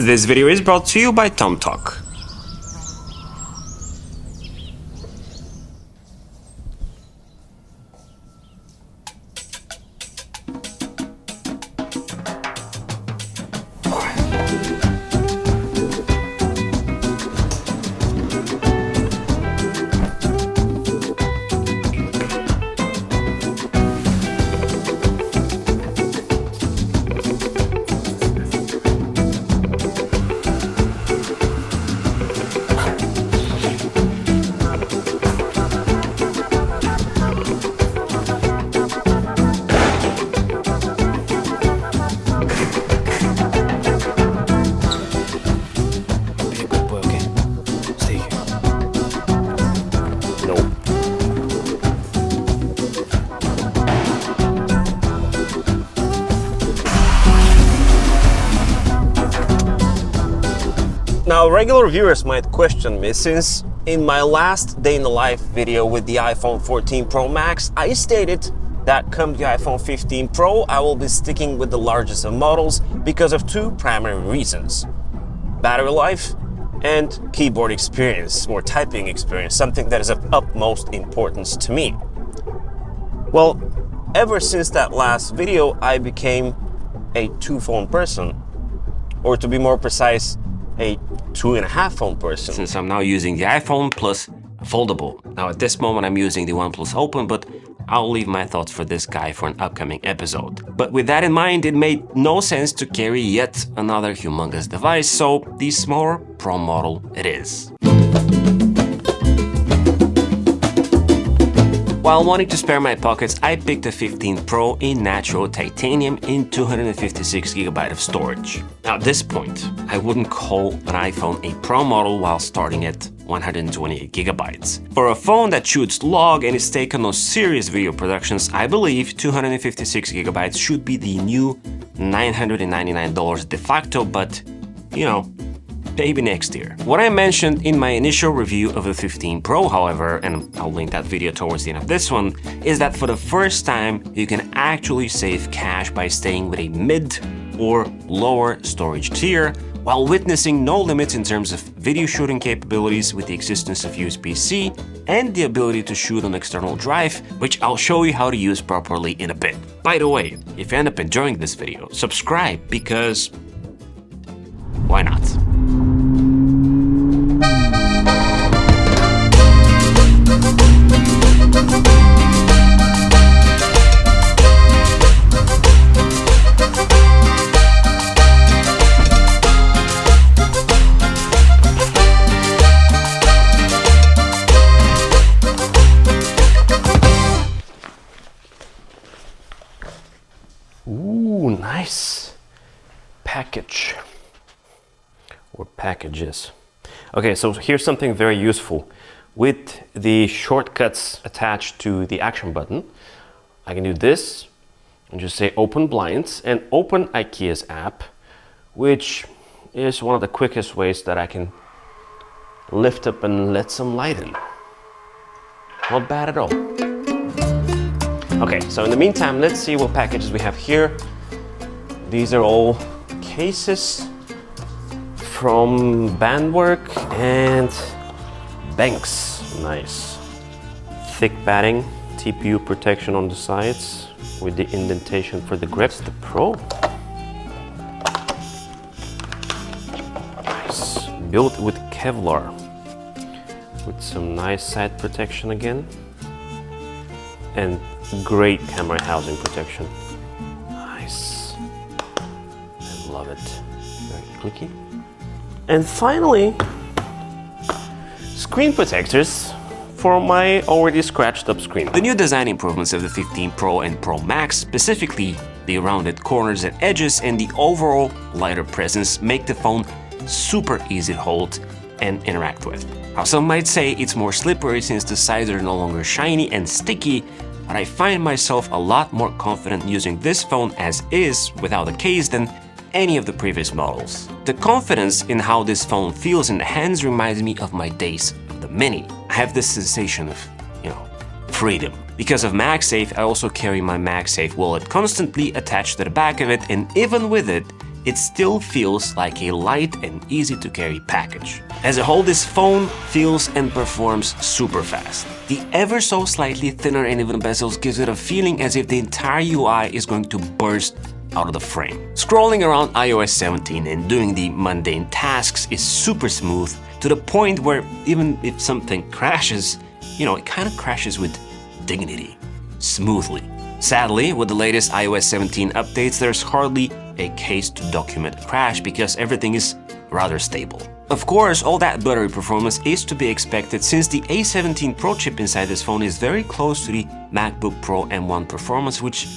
This video is brought to you by TomTalk. Now, regular viewers might question me, since in my last day in the life video with the iPhone 14 Pro Max, I stated that come the iPhone 15 Pro, I will be sticking with the largest of models because of two primary reasons: battery life and keyboard experience, or typing experience, something that is of utmost importance to me. Well, ever since that last video, I became a two-phone person, or to be more precise, a 2.5 phone person, since I'm now using the iPhone plus a foldable. Now at this moment I'm using the OnePlus Open, but I'll leave my thoughts for this guy for an upcoming episode. But with that in mind, it made no sense to carry yet another humongous device, so the smaller Pro model it is. While wanting to spare my pockets, I picked the 15 Pro in natural titanium in 256GB of storage. Now at this point, I wouldn't call an iPhone a Pro model while starting at 128GB. For a phone that shoots log and is taken on serious video productions, I believe 256GB should be the new $999 de facto, but you know, maybe next year. What I mentioned in my initial review of the 15 Pro, however, and I'll link that video towards the end of this one, is that for the first time you can actually save cash by staying with a mid or lower storage tier, while witnessing no limits in terms of video shooting capabilities with the existence of USB-C and the ability to shoot on external drive, which I'll show you how to use properly in a bit. By the way, if you end up enjoying this video, subscribe, because why not? Ooh, nice package, or packages. Okay, so here's something very useful. With the shortcuts attached to the action button, I can do this and just say open blinds and open IKEA's app, which is one of the quickest ways that I can lift up and let some light in. Not bad at all. Okay, so in the meantime, let's see what packages we have here. These are all cases from Bandwork and Banks. Nice. Thick batting, TPU protection on the sides with the indentation for the grips. The Pro. Nice. Built with Kevlar, with some nice side protection again, and great camera housing protection. Nice. I love it. Very clicky. And finally, screen protectors for my already scratched up screen. The new design improvements of the 15 Pro and Pro Max, specifically the rounded corners and edges and the overall lighter presence, make the phone super easy to hold and interact with. Now, some might say it's more slippery since the sides are no longer shiny and sticky, but I find myself a lot more confident using this phone as is without a case than any of the previous models. The confidence in how this phone feels in the hands reminds me of my days of the Mini. I have this sensation of, freedom. Because of MagSafe, I also carry my MagSafe wallet constantly attached to the back of it, and even with it, it still feels like a light and easy to carry package. As a whole, this phone feels and performs super fast. The ever so slightly thinner and even bezels gives it a feeling as if the entire UI is going to burst out of the frame. Scrolling around iOS 17 and doing the mundane tasks is super smooth, to the point where even if something crashes, it kind of crashes with dignity, smoothly. Sadly, with the latest iOS 17 updates, there's hardly a case to document a crash because everything is rather stable. Of course, all that battery performance is to be expected since the A17 Pro chip inside this phone is very close to the MacBook Pro M1 performance, which,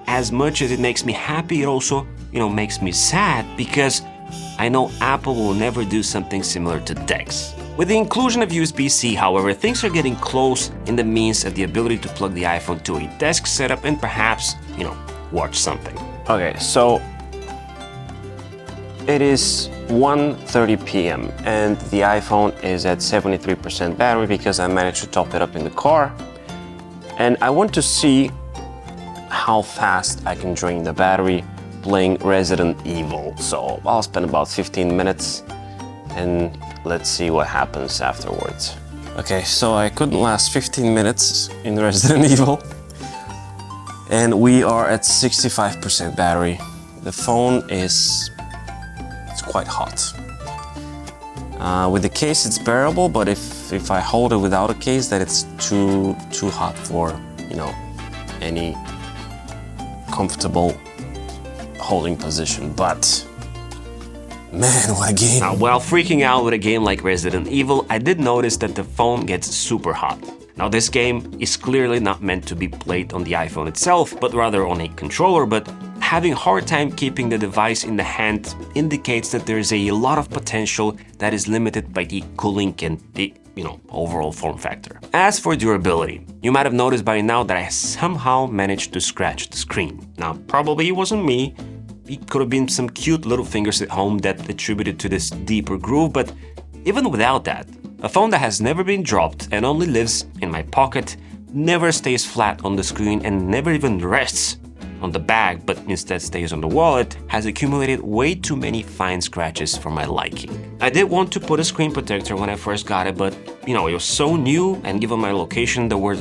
as much as it makes me happy, it also, makes me sad because I know Apple will never do something similar to DeX. With the inclusion of USB-C, however, things are getting close in the means of the ability to plug the iPhone to a desk setup and perhaps, watch something. Okay, so it is 1:30 p.m. and the iPhone is at 73% battery because I managed to top it up in the car. And I want to see how fast I can drain the battery playing Resident Evil. So I'll spend about 15 minutes and let's see what happens afterwards. Okay, so I couldn't last 15 minutes in Resident Evil. And we are at 65% battery. The phone it's quite hot. With the case it's bearable, but if I hold it without a case, then it's too hot for, any comfortable holding position. But man, what a game! Now, while freaking out with a game like Resident Evil, I did notice that the phone gets super hot. Now, this game is clearly not meant to be played on the iPhone itself, but rather on a controller, but having a hard time keeping the device in the hand indicates that there is a lot of potential that is limited by the cooling and the, overall form factor. As for durability, you might have noticed by now that I somehow managed to scratch the screen. Now, probably it wasn't me. It could have been some cute little fingers at home that attributed to this deeper groove, but even without that, a phone that has never been dropped and only lives in my pocket, never stays flat on the screen and never even rests on the bag, but instead stays on the wallet, has accumulated way too many fine scratches for my liking. I did want to put a screen protector when I first got it, but it was so new, and given my location, there were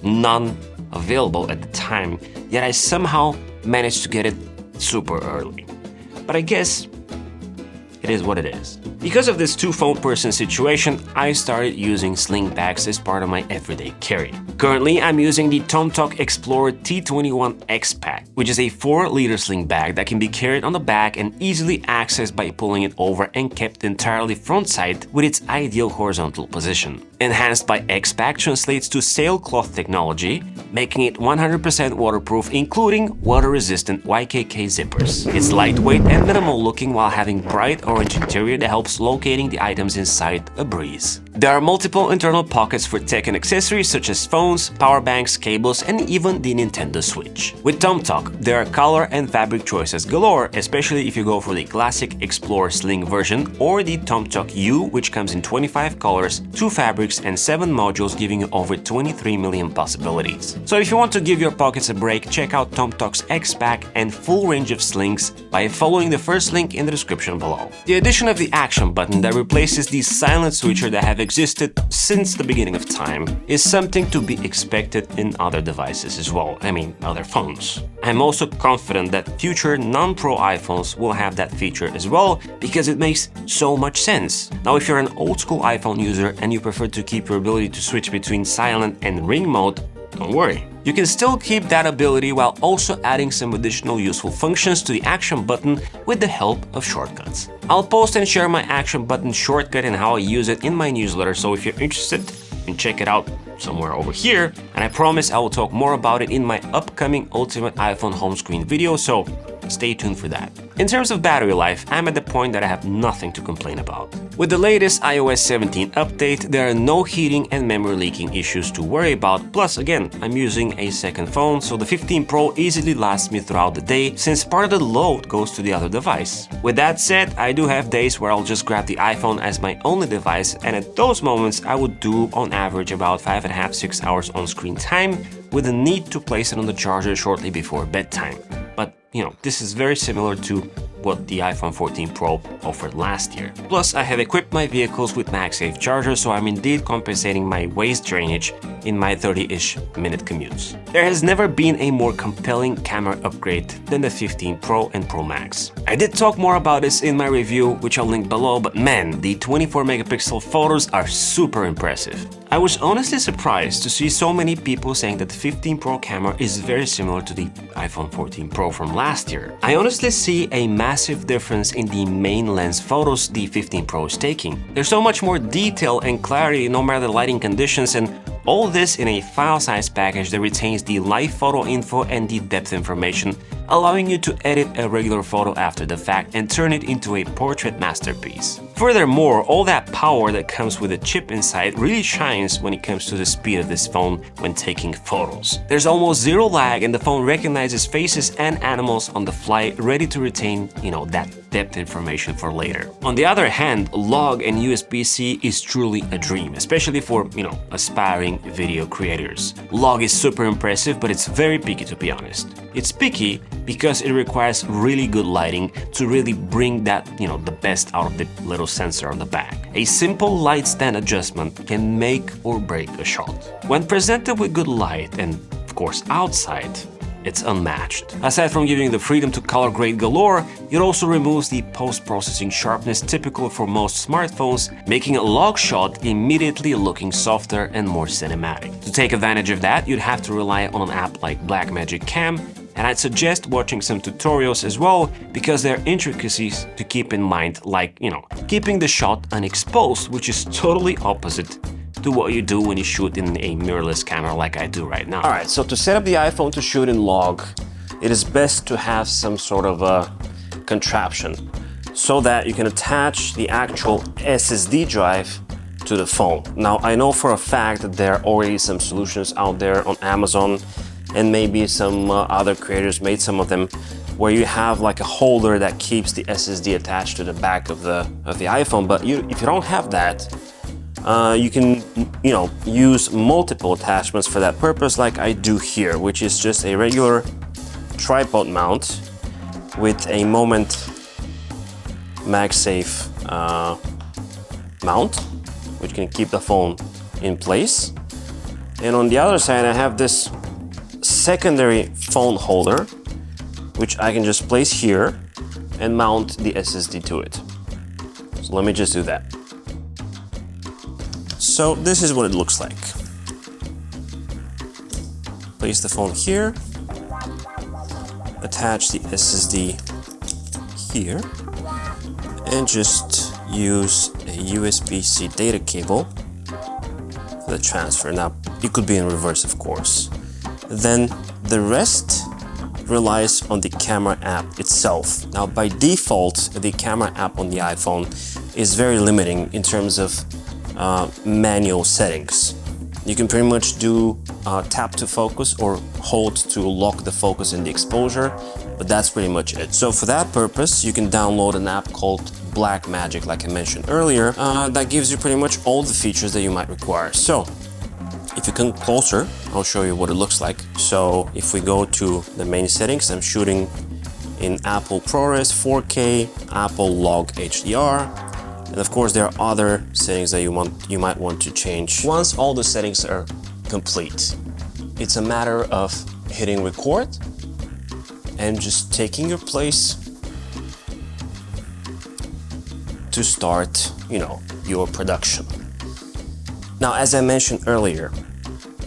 none available at the time, yet I somehow managed to get it super early. But I guess it is what it is. Because of this two-phone person situation, I started using sling bags as part of my everyday carry. Currently, I'm using the TomTok Explorer T21 X-Pack, which is a 4-liter sling bag that can be carried on the back and easily accessed by pulling it over and kept entirely front side with its ideal horizontal position. Enhanced by X-Pack translates to sailcloth technology, making it 100% waterproof, including water-resistant YKK zippers. It's lightweight and minimal looking while having bright orange interior that helps locating the items inside a breeze. There are multiple internal pockets for tech and accessories such as phones, power banks, cables, and even the Nintendo Switch. With TomTok, there are color and fabric choices galore, especially if you go for the classic Explorer Sling version or the TomTok U, which comes in 25 colors, 2 fabrics, and 7 modules, giving you over 23 million possibilities. So if you want to give your pockets a break, check out TomTok's X-Pack and full range of slings by following the first link in the description below. The addition of the action button that replaces the silent switcher that have existed since the beginning of time is something to be expected in other devices as well, other phones. I'm also confident that future non-Pro iPhones will have that feature as well, because it makes so much sense. Now, if you're an old school iPhone user and you prefer to keep your ability to switch between silent and ring mode, don't worry. You can still keep that ability while also adding some additional useful functions to the action button with the help of shortcuts. I'll post and share my action button shortcut and how I use it in my newsletter, so if you're interested, you can check it out somewhere over here, and I promise I will talk more about it in my upcoming Ultimate iPhone home screen video, so stay tuned for that. In terms of battery life, I'm at the point that I have nothing to complain about. With the latest iOS 17 update, there are no heating and memory leaking issues to worry about, plus again, I'm using a second phone, so the 15 Pro easily lasts me throughout the day, since part of the load goes to the other device. With that said, I do have days where I'll just grab the iPhone as my only device, and at those moments I would do on average about 5.5–6 hours on screen time, with the need to place it on the charger shortly before bedtime. But this is very similar to what the iPhone 14 Pro offered last year. Plus, I have equipped my vehicles with MagSafe chargers, so I'm indeed compensating my waste drainage in my 30-ish minute commutes. There has never been a more compelling camera upgrade than the 15 Pro and Pro Max. I did talk more about this in my review, which I'll link below, but man, the 24 megapixel photos are super impressive. I was honestly surprised to see so many people saying that the 15 Pro camera is very similar to the iPhone 14 Pro from last year. I honestly see a massive difference in the main lens photos the 15 Pro is taking. There's so much more detail and clarity no matter the lighting conditions, and all this in a file size package that retains the live photo info and the depth information, allowing you to edit a regular photo after the fact and turn it into a portrait masterpiece. Furthermore, all that power that comes with a chip inside really shines when it comes to the speed of this phone when taking photos. There's almost zero lag and the phone recognizes faces and animals on the fly, ready to retain, that depth information for later. On the other hand, log and USB-C is truly a dream, especially for, aspiring video creators. Log is super impressive, but it's very picky, to be honest. It's picky because it requires really good lighting to really bring that, the best out of the little sensor on the back. A simple light stand adjustment can make or break a shot. When presented with good light and, of course, outside, it's unmatched. Aside from giving the freedom to color grade galore, it also removes the post-processing sharpness typical for most smartphones, making a log shot immediately looking softer and more cinematic. To take advantage of that, you'd have to rely on an app like Blackmagic Cam, and I'd suggest watching some tutorials as well, because there are intricacies to keep in mind, like, keeping the shot unexposed, which is totally opposite to what you do when you shoot in a mirrorless camera like I do right now. Alright, so to set up the iPhone to shoot in log, it is best to have some sort of a contraption so that you can attach the actual SSD drive to the phone. Now, I know for a fact that there are already some solutions out there on Amazon, and maybe some other creators made some of them, where you have like a holder that keeps the SSD attached to the back of the iPhone. But if you don't have that, you can use multiple attachments for that purpose, like I do here, which is just a regular tripod mount with a Moment MagSafe mount, which can keep the phone in place. And on the other side, I have this secondary phone holder, which I can just place here and mount the SSD to it. So let me just do that. So this is what it looks like. Place the phone here, attach the SSD here, and just use a USB-C data cable for the transfer. Now, it could be in reverse, of course. Then the rest relies on the camera app itself. Now, by default, the camera app on the iPhone is very limiting in terms of manual settings. You can pretty much do tap to focus or hold to lock the focus and the exposure, but that's pretty much it. So for that purpose, you can download an app called Blackmagic, like I mentioned earlier, that gives you pretty much all the features that you might require. So if you come closer, I'll show you what it looks like. So if we go to the main settings, I'm shooting in Apple ProRes 4K, Apple Log HDR, and of course there are other settings that you might want to change. Once all the settings are complete, it's a matter of hitting record and just taking your place to start, your production. Now, as I mentioned earlier,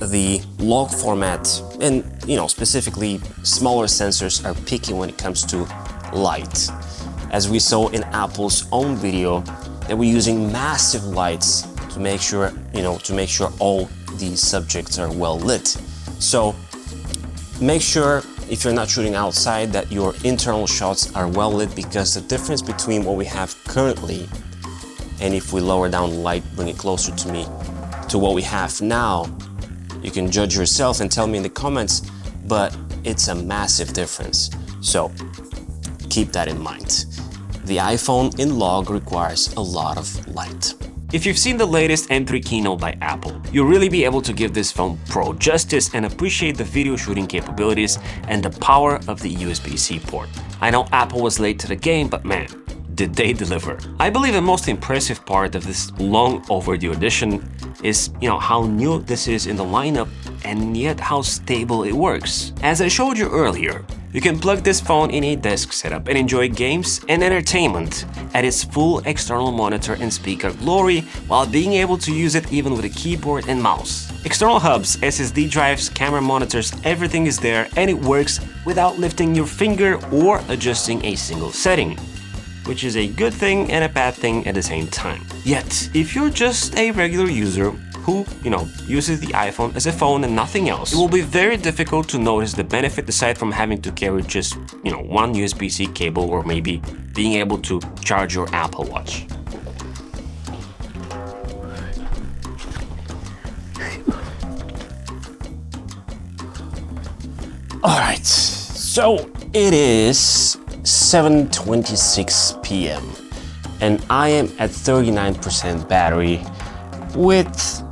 the log format and, specifically smaller sensors are picky when it comes to light. As we saw in Apple's own video, that we're using massive lights to make sure, all these subjects are well lit. So make sure, if you're not shooting outside, that your internal shots are well lit, because the difference between what we have currently and if we lower down the light, bring it closer to me, to what we have now, you can judge yourself and tell me in the comments, but it's a massive difference. So keep that in mind. The iPhone in log requires a lot of light. If you've seen the latest M3 keynote by Apple, you'll really be able to give this phone Pro justice and appreciate the video shooting capabilities and the power of the USB-C port. I know Apple was late to the game, but man, did they deliver. I believe the most impressive part of this long overdue edition is, how new this is in the lineup and yet how stable it works. As I showed you earlier, you can plug this phone in a desk setup and enjoy games and entertainment at its full external monitor and speaker glory while being able to use it even with a keyboard and mouse. External hubs, SSD drives, camera monitors, everything is there and it works without lifting your finger or adjusting a single setting, which is a good thing and a bad thing at the same time. Yet, if you're just a regular user who, uses the iPhone as a phone and nothing else, it will be very difficult to notice the benefit aside from having to carry just, one USB-C cable or maybe being able to charge your Apple Watch. Alright, so it is 7:26 p.m. and I am at 39% battery with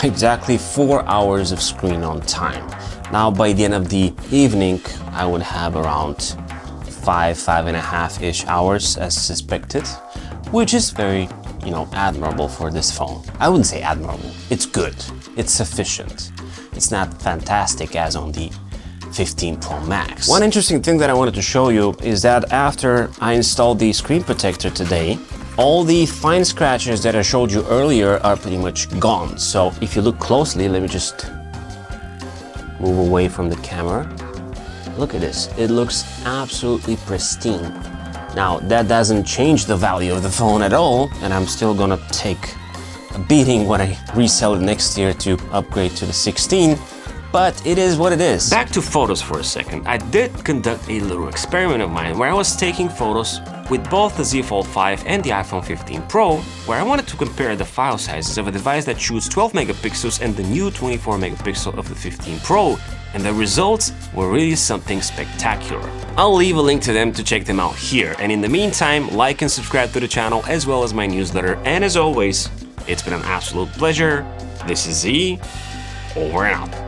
exactly 4 hours of screen on time. Now by the end of the evening I would have around 5.5-ish hours as suspected, which is very, admirable for this phone. I wouldn't say admirable, it's good, it's sufficient. It's not fantastic as on the 15 Pro Max. One interesting thing that I wanted to show you is that after I installed the screen protector today, all the fine scratches that I showed you earlier are pretty much gone. So if you look closely, let me just move away from the camera. Look at this, it looks absolutely pristine. Now that doesn't change the value of the phone at all, and I'm still gonna take a beating when I resell it next year to upgrade to the 16. But it is what it is. Back to photos for a second. I did conduct a little experiment of mine where I was taking photos with both the Z Fold 5 and the iPhone 15 Pro, where I wanted to compare the file sizes of a device that shoots 12 megapixels and the new 24 megapixel of the 15 Pro, and the results were really something spectacular. I'll leave a link to them to check them out here, and in the meantime, like and subscribe to the channel as well as my newsletter, and as always, it's been an absolute pleasure. This is Z, over and out.